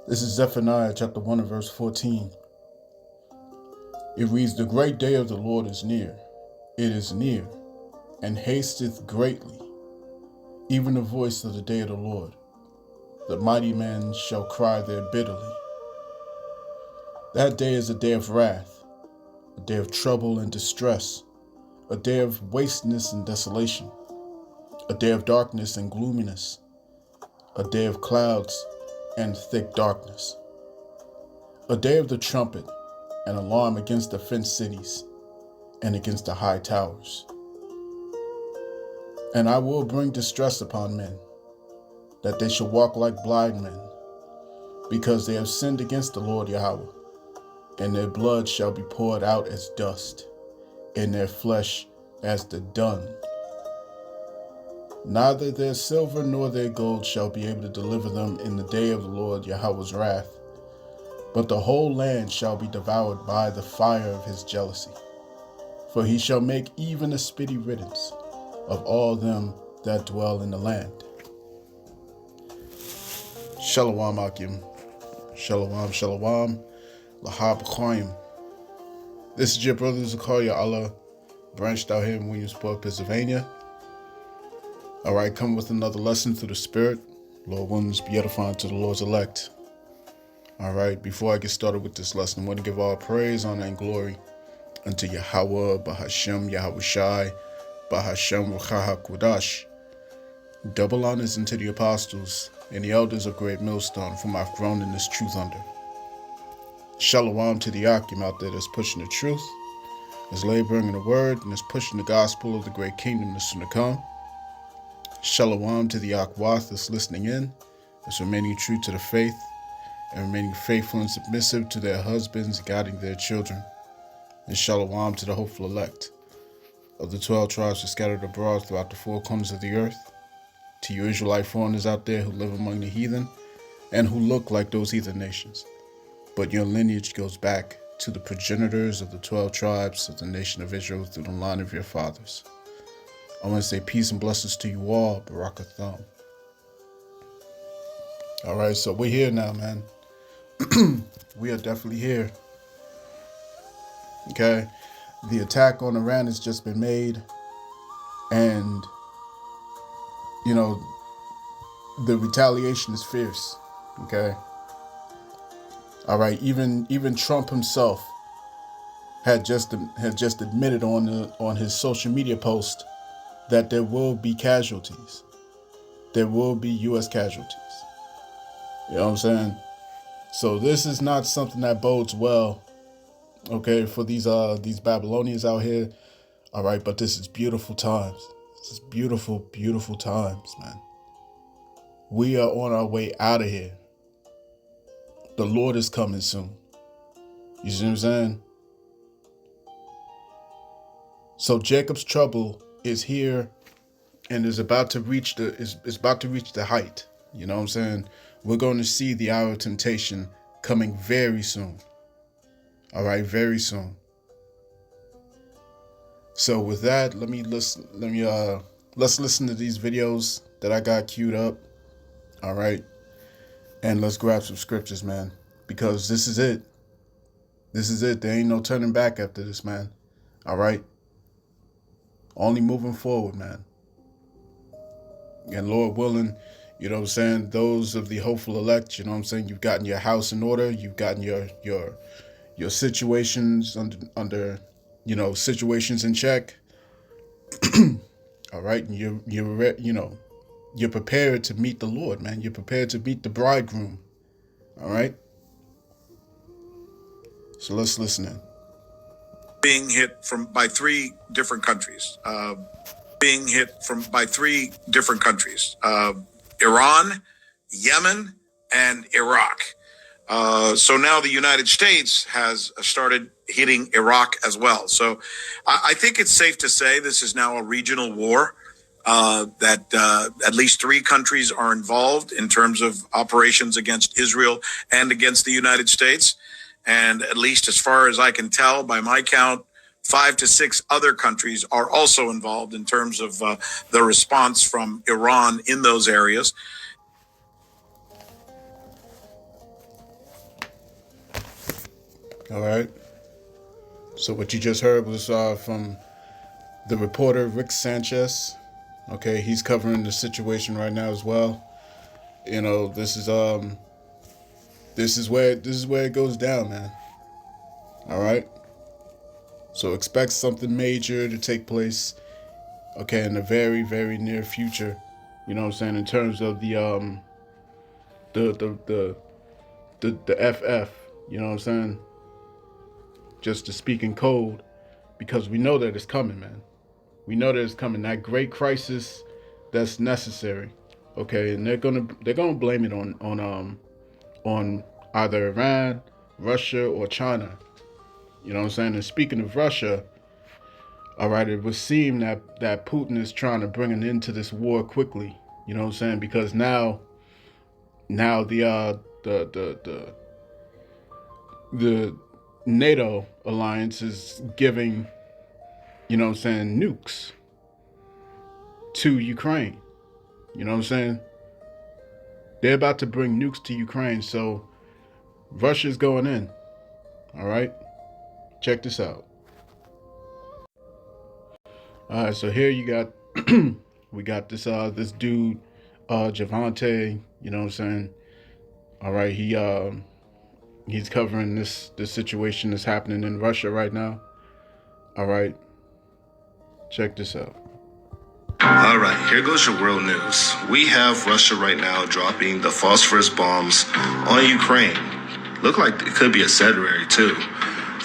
This is Zephaniah chapter 1 and verse 14. It reads, "The great day of the Lord is near. It is near, and hasteth greatly, even the voice of the day of the Lord. The mighty men shall cry there bitterly." That day is a day of wrath, a day of trouble and distress, a day of wasteness and desolation, a day of darkness and gloominess, a day of clouds and thick darkness, a day of the trumpet and alarm against the fenced cities and against the high towers. And I will bring distress upon men, that they shall walk like blind men, because they have sinned against the Lord Yahweh, and their blood shall be poured out as dust, and their flesh as the dung. Neither their silver nor their gold shall be able to deliver them in the day of the Lord Yahweh's wrath, but the whole land shall be devoured by the fire of his jealousy. For he shall make even a speedy riddance of all them that dwell in the land. Shalom Akim. Shalom, shalom. Lahab Chaim. This is your brother Zakaria Allah, branched out here in Williamsport, Pennsylvania. All right, come with another lesson through the Spirit. Lord willing, be edifying to the Lord's elect. All right, before I get started with this lesson, I want to give all praise, honor, and glory unto Yahweh, Bahashem, Yahushai, Bahashem, Ruach HaKodesh. Double honors unto the apostles and the elders of Great Millstone, whom I've grown in this truth under. Shalom to the Akim out there that's pushing the truth, is laboring in the word, and is pushing the gospel of the great kingdom that's soon to come. Shalom to the Akwath that's listening in, that's remaining true to the faith, and remaining faithful and submissive to their husbands, guiding their children. And shalom to the hopeful elect of the 12 tribes that scattered abroad throughout the four corners of the earth, to you Israelite foreigners out there who live among the heathen and who look like those heathen nations, but your lineage goes back to the progenitors of the 12 tribes of the nation of Israel through the line of your fathers. I want to say peace and blessings to you all, Barakatham. All right, so we're here now, man. We are definitely here. Okay, the attack on Iran has just been made, and you know the retaliation is fierce. Okay, all right. Even Trump himself had just admitted on his social media post that there will be casualties. There will be U.S. casualties. You know what I'm saying? So this is not something that bodes well, okay, for these Babylonians out here. All right, but this is beautiful times. This is beautiful, beautiful times, man. We are on our way out of here. The Lord is coming soon. You see what I'm saying? So Jacob's trouble is here and is about to reach the height. You know what I'm saying? We're going to see the hour of temptation coming very soon. All right, very soon. So with that, let's listen to these videos that I got queued up. All right. And let's grab some scriptures, man, because this is it. This is it. There ain't no turning back after this, man. All right. Only moving forward, man. And Lord willing, you know what I'm saying, those of the hopeful elect, you know what I'm saying, you've gotten your house in order, you've gotten your situations under situations in check. All right, and you're prepared to meet the Lord, man. You're prepared to meet the bridegroom. All right. So let's listen in. Being hit by three different countries. Iran, Yemen, and Iraq. So now the United States has started hitting Iraq as well. So I think it's safe to say this is now a regional war, that at least three countries are involved in terms of operations against Israel and against the United States. And at least as far as I can tell, by my count, 5 to 6 other countries are also involved in terms of the response from Iran in those areas. All right. So what you just heard was from the reporter Rick Sanchez. Okay, he's covering the situation right now as well. You know, this is where it goes down, man. All right. So expect something major to take place. Okay, in the very very near future. You know what I'm saying, in terms of the the the the FF. You know what I'm saying? Just to speak in code, because we know that it's coming, man. We know that it's coming. That great crisis that's necessary. Okay, and they're gonna blame it on either Iran, Russia, or China. You know what I'm saying? And speaking of Russia, all right, it would seem that Putin is trying to bring an end to this war quickly. You know what I'm saying? Because now the NATO alliance is giving, you know what I'm saying, nukes to Ukraine. You know what I'm saying? They're about to bring nukes to Ukraine, so Russia's going in. All right, check this out. All right, so here you got we got this dude, Javante. You know what I'm saying? All right, he's covering this situation that's happening in Russia right now. All right, check this out. All right, here goes your world news. We have Russia right now dropping the phosphorus bombs on Ukraine. Look like it could be a February too.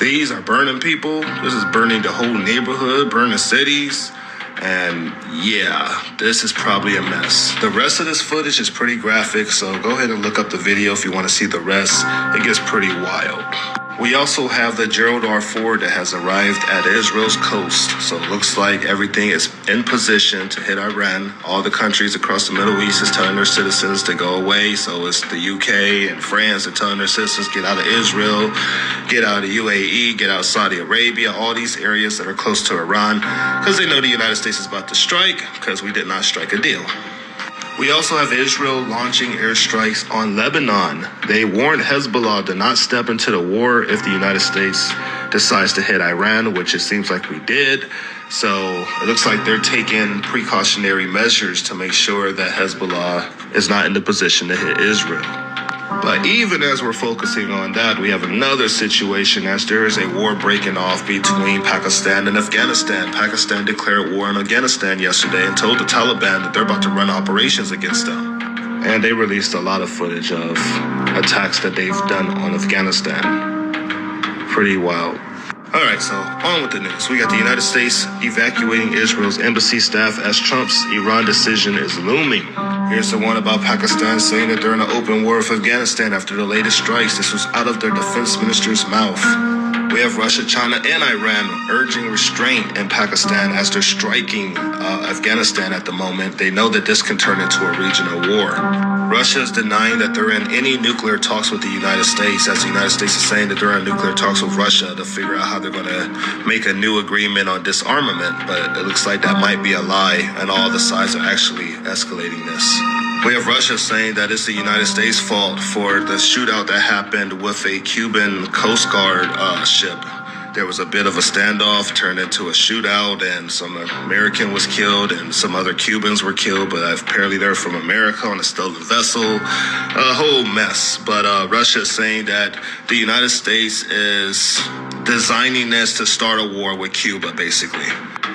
These are burning people. This is burning the whole neighborhood, burning cities. And yeah, this is probably a mess. The rest of this footage is pretty graphic, so go ahead and look up the video if you want to see the rest. It gets pretty wild. We also have the Gerald R. Ford that has arrived at Israel's coast. So it looks like everything is in position to hit Iran. All the countries across the Middle East is telling their citizens to go away. So it's the UK and France are telling their citizens get out of Israel, get out of UAE, get out of Saudi Arabia, all these areas that are close to Iran, because they know the United States is about to strike because we did not strike a deal. We also have Israel launching airstrikes on Lebanon. They warned Hezbollah to not step into the war if the United States decides to hit Iran, which it seems like we did. So it looks like they're taking precautionary measures to make sure that Hezbollah is not in the position to hit Israel. But even as we're focusing on that, we have another situation as there is a war breaking off between Pakistan and Afghanistan. Pakistan declared war on Afghanistan yesterday and told the Taliban that they're about to run operations against them. And they released a lot of footage of attacks that they've done on Afghanistan. Pretty wild. All right, so on with the news. We got the United States evacuating Israel's embassy staff as Trump's Iran decision is looming. Here's the one about Pakistan saying that they're in an open war with Afghanistan after the latest strikes. This was out of their defense minister's mouth. We have Russia, China, and Iran urging restraint in Pakistan as they're striking Afghanistan at the moment. They know that this can turn into a regional war. Russia is denying that they're in any nuclear talks with the United States, as the United States is saying that they're in nuclear talks with Russia to figure out how they're going to make a new agreement on disarmament. But it looks like that might be a lie, and all the sides are actually escalating this. We have Russia saying that it's the United States' fault for the shootout that happened with a Cuban Coast Guard ship. There was a bit of a standoff, turned into a shootout, and some American was killed, and some other Cubans were killed, but apparently they're from America on a stolen vessel. A whole mess. But Russia is saying that the United States is designing this to start a war with Cuba, basically.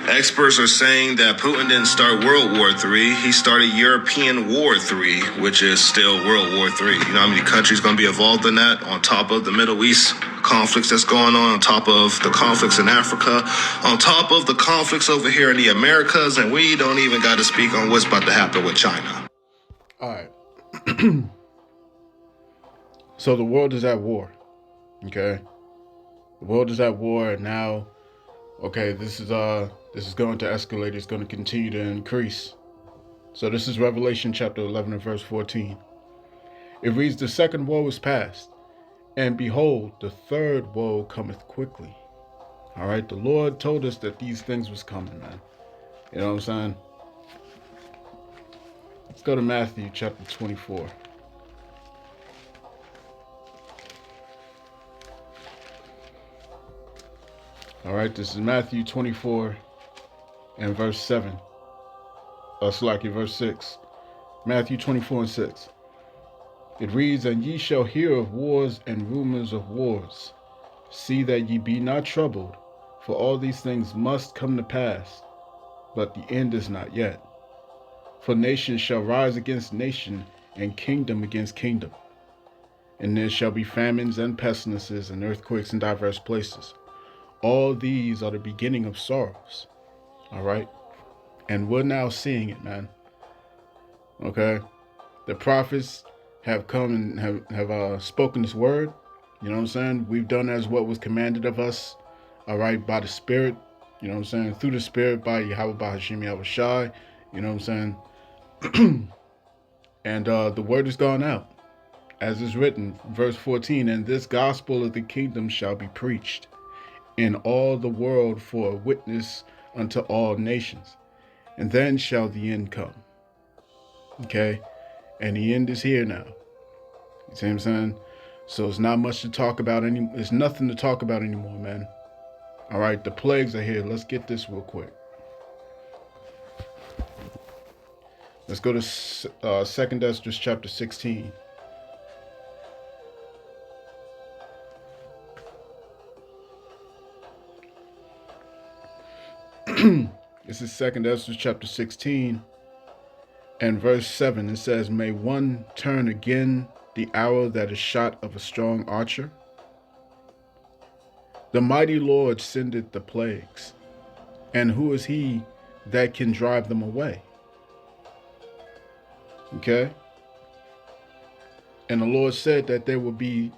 Experts are saying that Putin didn't start World War III. He started European War III, which is still World War III. You know how many countries going to be involved in that, on top of the Middle East conflicts that's going on top of the conflicts in Africa, on top of the conflicts over here in the Americas, and we don't even got to speak on what's about to happen with China. All right. So the world is at war. Okay. The world is at war, and now, okay, this is going to escalate. It's going to continue to increase. So this is Revelation chapter 11 and verse 14. It reads, "The second woe is past, and behold, the third woe cometh quickly." All right, the Lord told us that these things was coming, man. You know what I'm saying? Let's go to Matthew chapter 24. All right, this is Matthew 24 and verse 7. Verse 6. Matthew 24 and 6. It reads, "And ye shall hear of wars and rumors of wars. See that ye be not troubled, for all these things must come to pass, but the end is not yet. For nation shall rise against nation, and kingdom against kingdom. And there shall be famines and pestilences and earthquakes in diverse places. All these are the beginning of sorrows." All right? And we're now seeing it, man. Okay? The prophets have come and have spoken this word. You know what I'm saying? We've done as what was commanded of us, all right, by the Spirit. You know what I'm saying? Through the Spirit, by Yahweh, by Hashem Yahweh Shai. You know what I'm saying? And the word is gone out. As is written, verse 14, "And this gospel of the kingdom shall be preached in all the world for a witness unto all nations. And then shall the end come." Okay? And the end is here now. You see what I'm saying? So it's not much to talk about It's nothing to talk about anymore, man. All right, the plagues are here. Let's get this real quick. Let's go to 2nd Esdras chapter 16. This is 2nd Esdras chapter 16 and verse 7. It says, "May one turn again the arrow that is shot of a strong archer? The mighty Lord sendeth the plagues, and who is he that can drive them away?" Okay? And the Lord said that there would be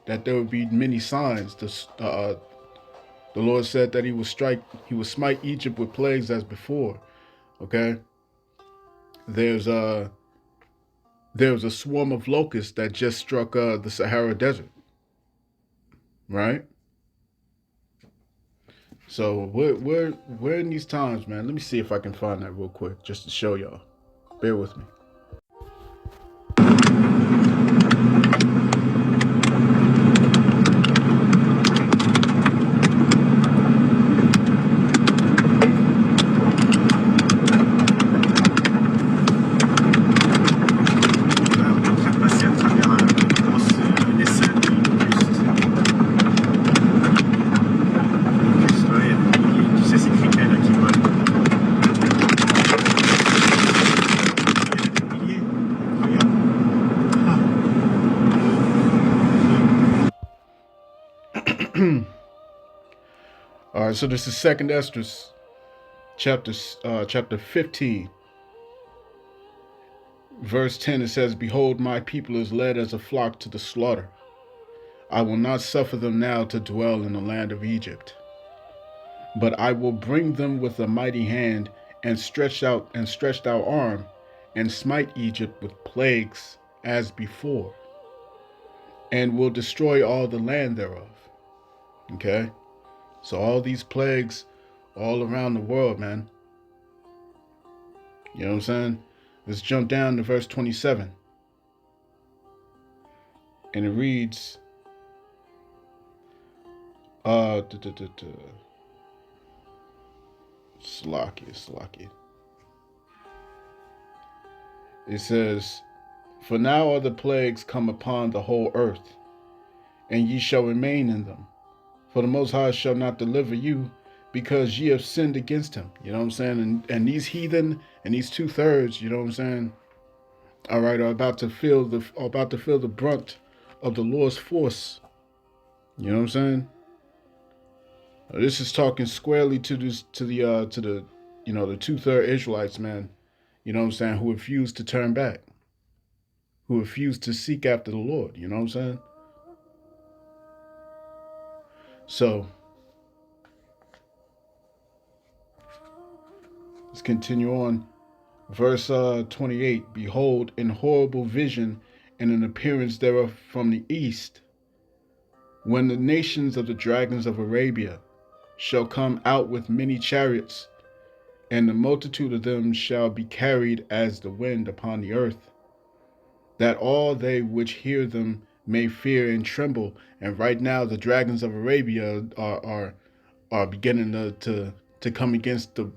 many signs. The Lord said that he would smite Egypt with plagues as before. Okay? There's a swarm of locusts that just struck the Sahara Desert. Right? So we're in these times, man. Let me see if I can find that real quick just to show y'all. Bear with me. All right, so this is 2nd Esdras chapter 15. Verse 10, it says, "Behold, my people is led as a flock to the slaughter. I will not suffer them now to dwell in the land of Egypt. But I will bring them with a mighty hand and stretched out arm, and smite Egypt with plagues as before, and will destroy all the land thereof." Okay? So all these plagues all around the world, man. You know what I'm saying? Let's jump down to verse 27. And it reads, Slakia. It says, "For now are the plagues come upon the whole earth, and ye shall remain in them. For the Most High shall not deliver you, because ye have sinned against him." You know what I'm saying? And these heathen and these 2/3, you know what I'm saying? All right, are about to feel the brunt of the Lord's force. You know what I'm saying? This is talking squarely to the 2/3 Israelites, man. You know what I'm saying? Who refuse to turn back, who refuse to seek after the Lord. You know what I'm saying? So let's continue on. Verse 28, "Behold, in horrible vision and an appearance thereof from the east, when the nations of the dragons of Arabia shall come out with many chariots, and the multitude of them shall be carried as the wind upon the earth, that all they which hear them may fear and tremble." And right now, the dragons of Arabia are beginning to come against the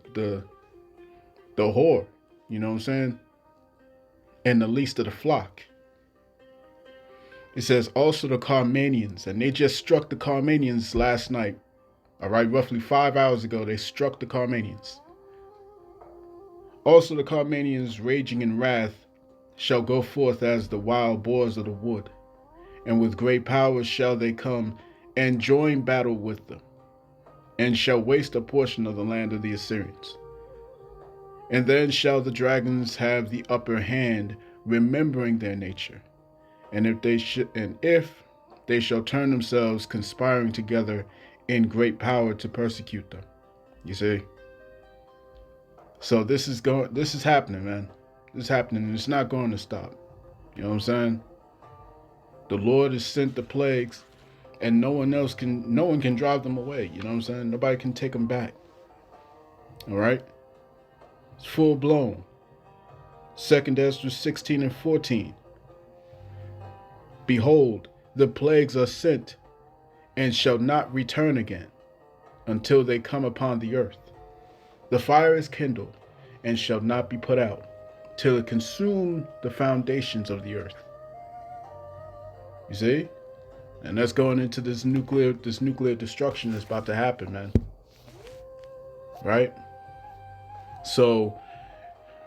whore, you know what I'm saying? And the least of the flock. It says also the Carmanians, and they just struck the Carmanians last night. All right, roughly 5 hours ago, they struck the Carmanians. Also the Carmanians, raging in wrath, shall go forth as the wild boars of the wood, and with great power shall they come and join battle with them, and shall waste a portion of the land of the Assyrians. And then shall the dragons have the upper hand, remembering their nature. And if they shall turn themselves, conspiring together in great power to persecute them. You see? So this is happening, man. This is happening, and it's not going to stop. You know what I'm saying? The Lord has sent the plagues, and no one can drive them away. You know what I'm saying? Nobody can take them back. All right? It's full blown. 2 Ezra 16 and 14. Behold, the plagues are sent, and shall not return again, until they come upon the earth. The fire is kindled, and shall not be put out, till it consume the foundations of the earth. You see? And that's going into this nuclear destruction that's about to happen, man. Right? So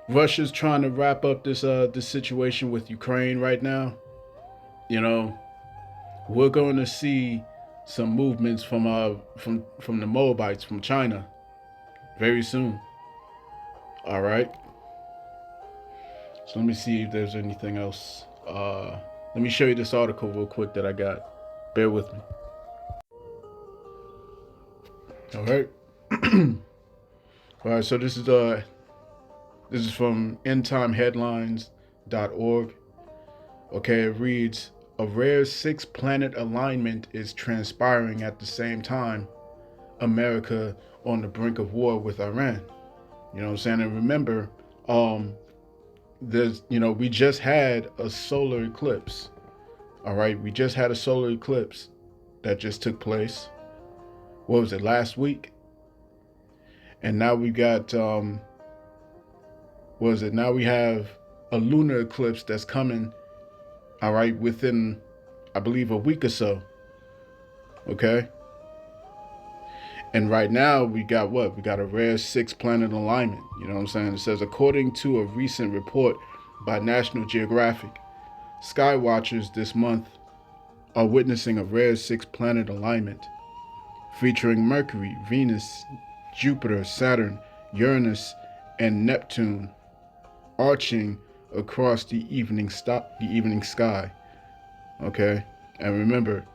Russia's trying to wrap up this situation with Ukraine right now. You know, we're going to see some movements from the Moabites from China very soon. All right. So let me see if there's anything else. Let me show you this article real quick that I got. Bear with me. All right. All right. So this is from endtimeheadlines.org. Okay, it reads, a rare 6-planet alignment is transpiring at the same time. America on the brink of war with Iran. You know what I'm saying? And remember, we just had a solar eclipse. All right, we just had a solar eclipse that just took place. What was it, last week? And now we got now we have a lunar eclipse that's coming, all right, within, I believe, a week or so. Okay. And right now we got what? We got a rare 6-planet alignment. You know what I'm saying? It says, according to a recent report by National Geographic, sky watchers this month are witnessing a rare 6-planet alignment featuring Mercury, Venus, Jupiter, Saturn, Uranus, and Neptune arching across the evening sky. Okay? And remember,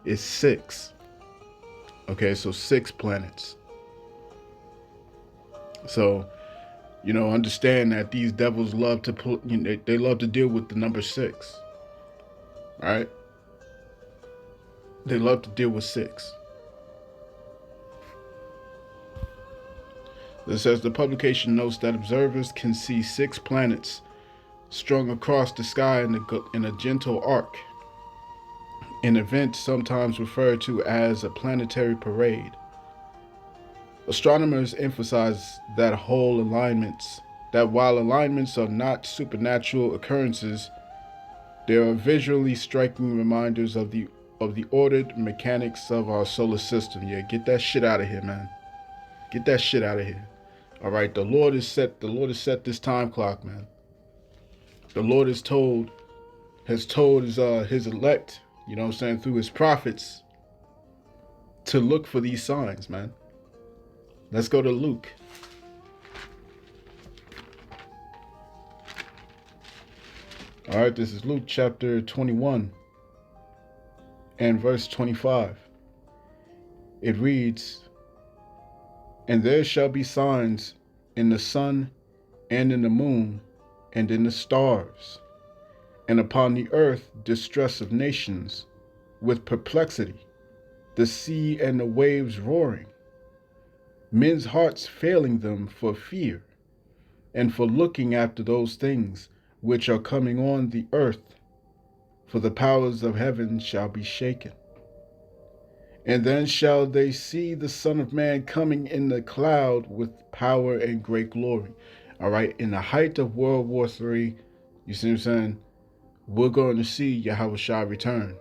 it's 6. Okay, so 6 planets. So, understand that these devils love to they love to deal with the number 6. Right? They love to deal with 6. It says the publication notes that observers can see 6 planets strung across the sky in a gentle arc, an event sometimes referred to as a planetary parade. Astronomers emphasize that while alignments are not supernatural occurrences, they are visually striking reminders of the ordered mechanics of our solar system. Yeah, get that shit out of here, man. Get that shit out of here. All right, the Lord has set this time clock, man. The Lord has told his elect, you know what I'm saying, through his prophets, to look for these signs, man. Let's go to Luke. All right, this is Luke chapter 21 and verse 25. It reads, and there shall be signs in the sun and in the moon and in the stars, and upon the earth distress of nations, with perplexity, the sea and the waves roaring, men's hearts failing them for fear, and for looking after those things which are coming on the earth, for the powers of heaven shall be shaken. And then shall they see the Son of Man coming in the cloud with power and great glory. All right. In the height of World War III, you see what I'm saying? We're going to see Yahweh Shah return.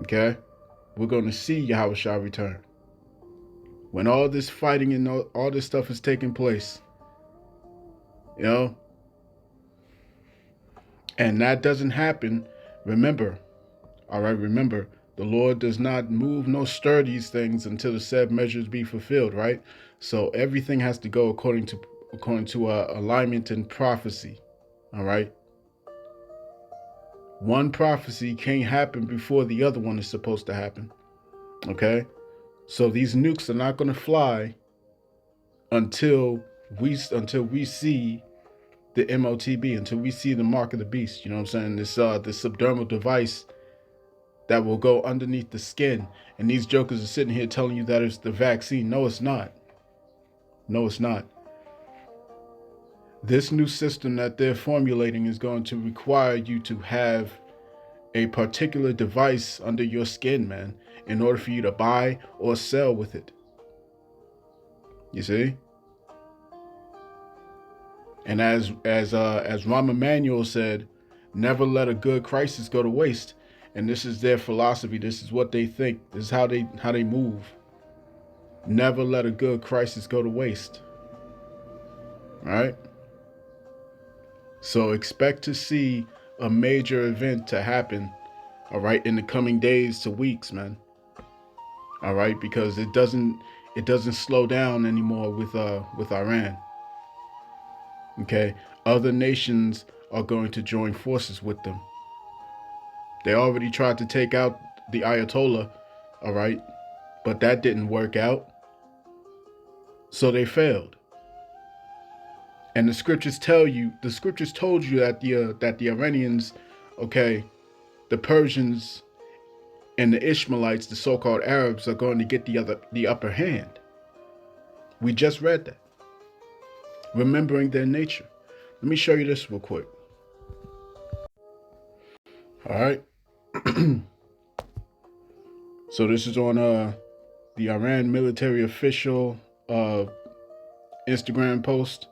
Okay? We're going to see Yahweh Shah return. When all this fighting and all this stuff is taking place, you know, and that doesn't happen, remember, all right, remember, the Lord does not move nor stir these things until the said measures be fulfilled, right? So everything has to go according to alignment and prophecy, all right? One prophecy can't happen before the other one is supposed to happen, okay? So these nukes are not going to fly until we see the MOTB, until we see the mark of the beast. You know what I'm saying? This subdermal device that will go underneath the skin. And these jokers are sitting here telling you that it's the vaccine. No, it's not. No, it's not. This new system that they're formulating is going to require you to have a particular device under your skin, man, in order for you to buy or sell with it. You see? And as Rahm Emanuel said, never let a good crisis go to waste. And this is their philosophy. This is what they think. This is how they move. Never let a good crisis go to waste. All right? So expect to see a major event to happen, all right, in the coming days to weeks, man. All right, because it doesn't slow down anymore with Iran. Okay? Other nations are going to join forces with them. They already tried to take out the Ayatollah, all right, but that didn't work out. So they failed. And the scriptures told you that the Iranians, okay, the Persians and the Ishmaelites, the so-called Arabs, are going to get the upper hand. We just read that. Remembering their nature. Let me show you this real quick. All right. So this is on the Iran military official Instagram post.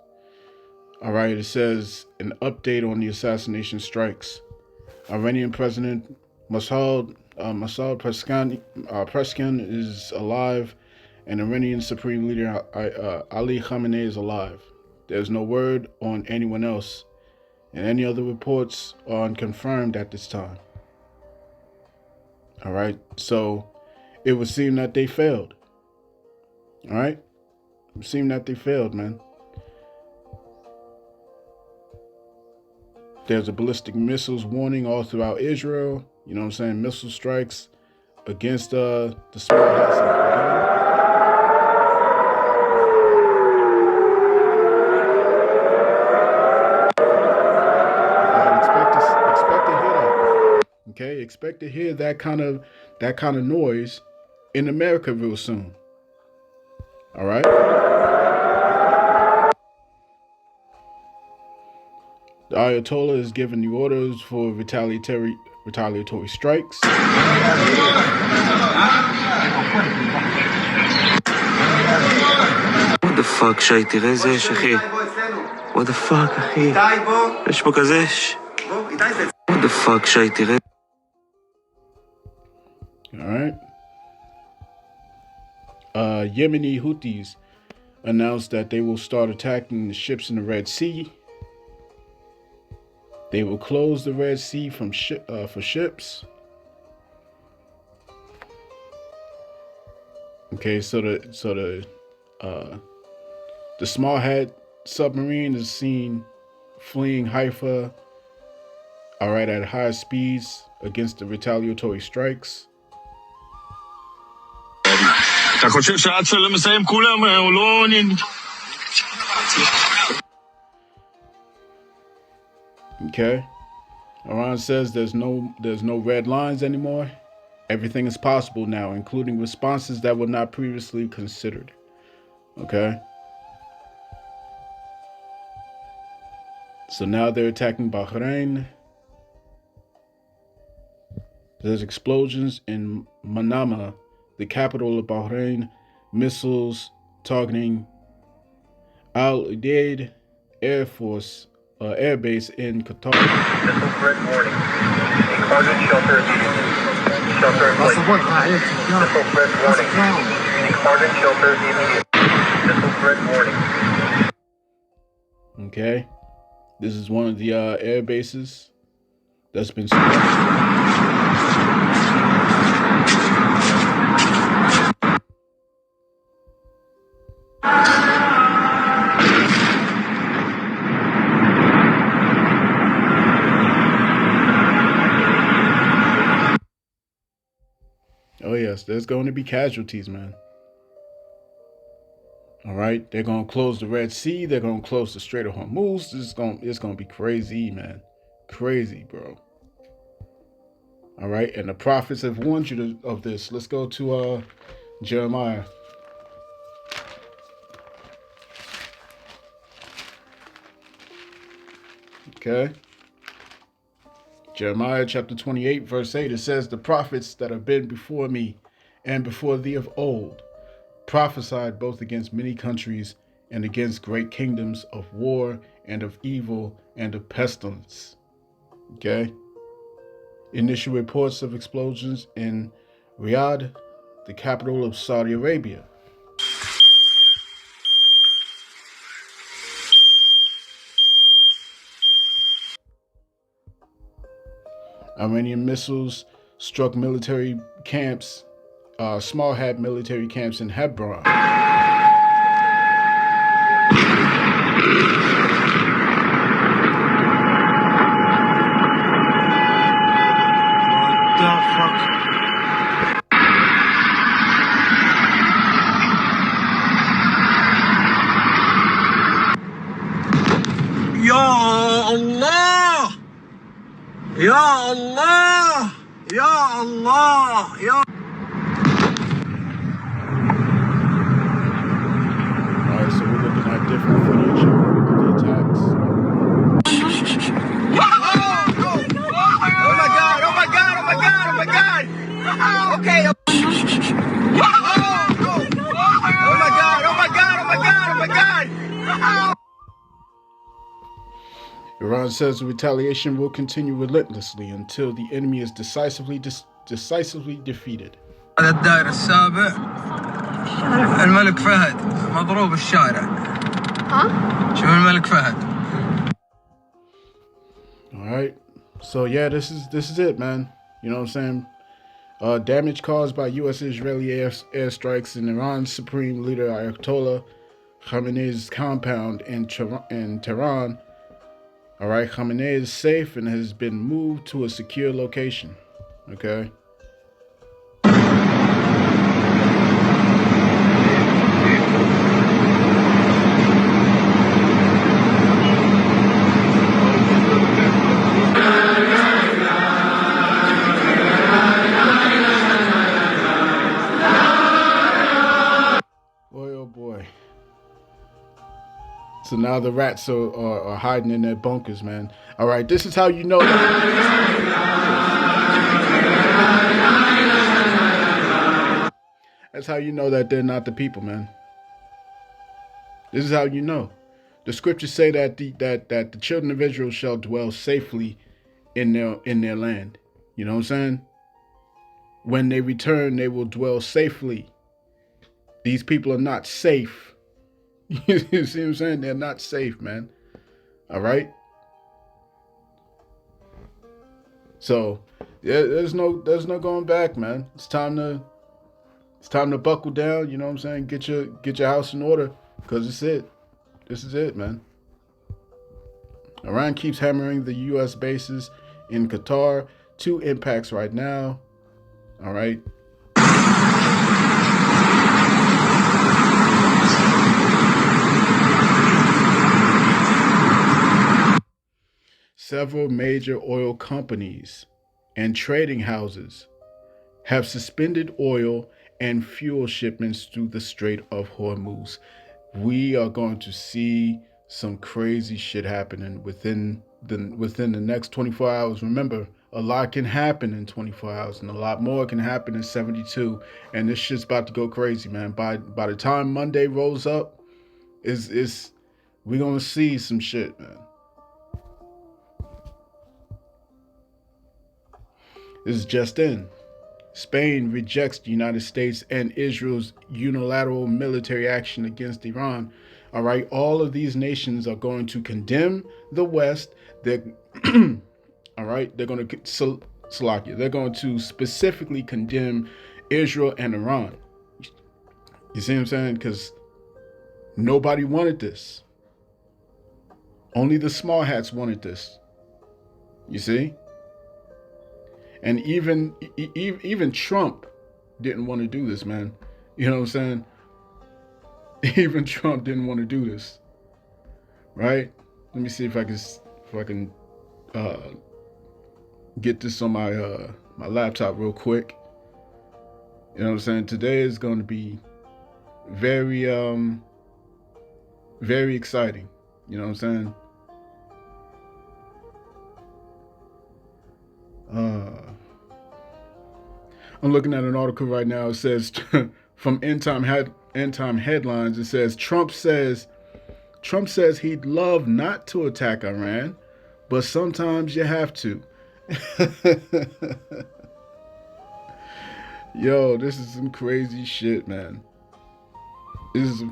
All right, it says an update on the assassination strikes. Iranian President Masoud Pezeshkian is alive, and Iranian Supreme Leader Ali Khamenei is alive. There's no word on anyone else, and any other reports are unconfirmed at this time. All right, so it would seem that they failed. All right, it would seem that they failed, man. There's a ballistic missiles warning all throughout Israel. You know what I'm saying? Missile strikes against the small house of expect to hear that. Okay, expect to hear that kind of noise in America real soon. All right. The Ayatollah is giving the orders for retaliatory strikes. What the fuck, שי, תראה איזה אש, אחי. What the fuck, אחי. יש פה כזה אש. What the fuck, שי, תראה. All right. Yemeni Houthis announced that they will start attacking the ships in the Red Sea. They will close the Red Sea for ships. Okay, so the Small Hat submarine is seen fleeing Haifa, all right, at high speeds against the retaliatory strikes. אתה חושב שעד שלם מסיים כולם, הוא לא... Okay. Iran says there's no red lines anymore. Everything is possible now, including responses that were not previously considered. Okay. So now they're attacking Bahrain. There's explosions in Manama, the capital of Bahrain, missiles targeting Al Udeid Air Force Air Base in Qatar. Missile threat warning. Carbon shelter immediately. Shelter in place. Missile threat warning. Carbon shelter immediately. Missile threat warning. Okay, this is one of the air bases that's been struck. Oh yes, there's going to be casualties, man. All right, they're gonna close the Red Sea. They're gonna close the Strait of Hormuz. It's gonna be crazy, man. Crazy, bro. All right, and the prophets have warned you of this. Let's go to Jeremiah. Okay. Jeremiah chapter 28, verse 8. It says, "The prophets that have been before me and before thee of old prophesied both against many countries and against great kingdoms of war and of evil and of pestilence." Okay. Initial reports of explosions in Riyadh, the capital of Saudi Arabia. Iranian missiles struck military camps, small military camps in Hebron. Ya Allah! Ya Allah! Ya Allah! Ya Alright, so we're looking at different footage of the attacks. Oh my God! Oh my God! Oh my God! Oh my God! Okay. Oh my God! Oh my God! Oh my God! Oh my God! Iran says the retaliation will continue relentlessly until the enemy is decisively defeated. هذا الدائرة السابع الملك فهد مضروب الشارع. ها؟ شوف الملك فهد. All right. So yeah, this is it, man. You know what I'm saying? Damage caused by U.S.-Israeli airstrikes in Iran's supreme leader Ayatollah Khamenei's compound in Tehran. All right, Khamenei is safe and has been moved to a secure location. Okay. So now the rats are hiding in their bunkers, man. All right, this is how you know. That's how you know that they're not the people, man. This is how you know. The scriptures say that the children of Israel shall dwell safely in their land. You know what I'm saying? When they return, they will dwell safely. These people are not safe. You see what I'm saying? They're not safe, man. All right. So yeah, there's no going back, man. It's time to buckle down. You know what I'm saying? Get your house in order, because it's it. This is it, man. Iran keeps hammering the U.S. bases in Qatar. 2 impacts right now. All right. Several major oil companies and trading houses have suspended oil and fuel shipments through the Strait of Hormuz. We are going to see some crazy shit happening within the next 24 hours. Remember, a lot can happen in 24 hours, and a lot more can happen in 72. And this shit's about to go crazy, man. By the time Monday rolls up, we're gonna see some shit, man. This is just in. Spain rejects the United States and Israel's unilateral military action against Iran. All right, all of these nations are going to condemn the West. They're all right. They're going to They're going to specifically condemn Israel and Iran. You see what I'm saying? Because nobody wanted this. Only the small hats wanted this. You see? And even Trump didn't want to do this, man. You know what I'm saying? Even Trump didn't want to do this, right? Let me see if I can get this on my my laptop real quick. You know what I'm saying? Today is going to be very very exciting. You know what I'm saying? I'm looking at an article right now. It says from End Time Headlines. It says Trump says he'd love not to attack Iran, but sometimes you have to. Yo, this is some crazy shit, man. This is some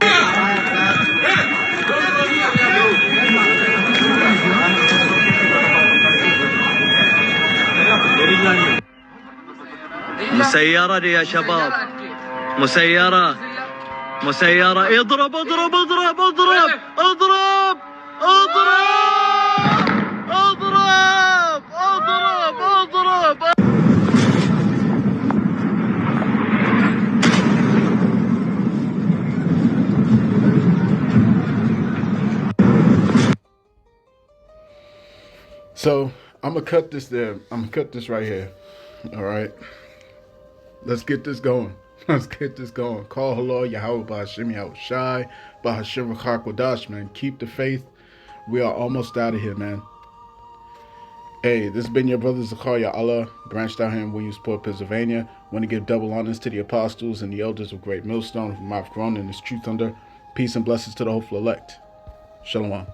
مسيرة يا شباب مسيرة اضرب اضرب اضرب اضرب اضرب اضرب اضرب اضرب اضرب. So I'm gonna cut this there. I'm gonna cut this right here. All right. Let's get this going. Let's get this going. Call hello, Yahweh Ba'Hashem Yahushai, Ba'Hashem Rachak, man. Keep the faith. We are almost out of here, man. Hey, this has been your brother Zakaria Allah, branched out here in Williamsport, Pennsylvania. Want to give double honors to the apostles and the elders of Great Millstone from Mount Grown and his true thunder. Peace and blessings to the hopeful elect. Shalom.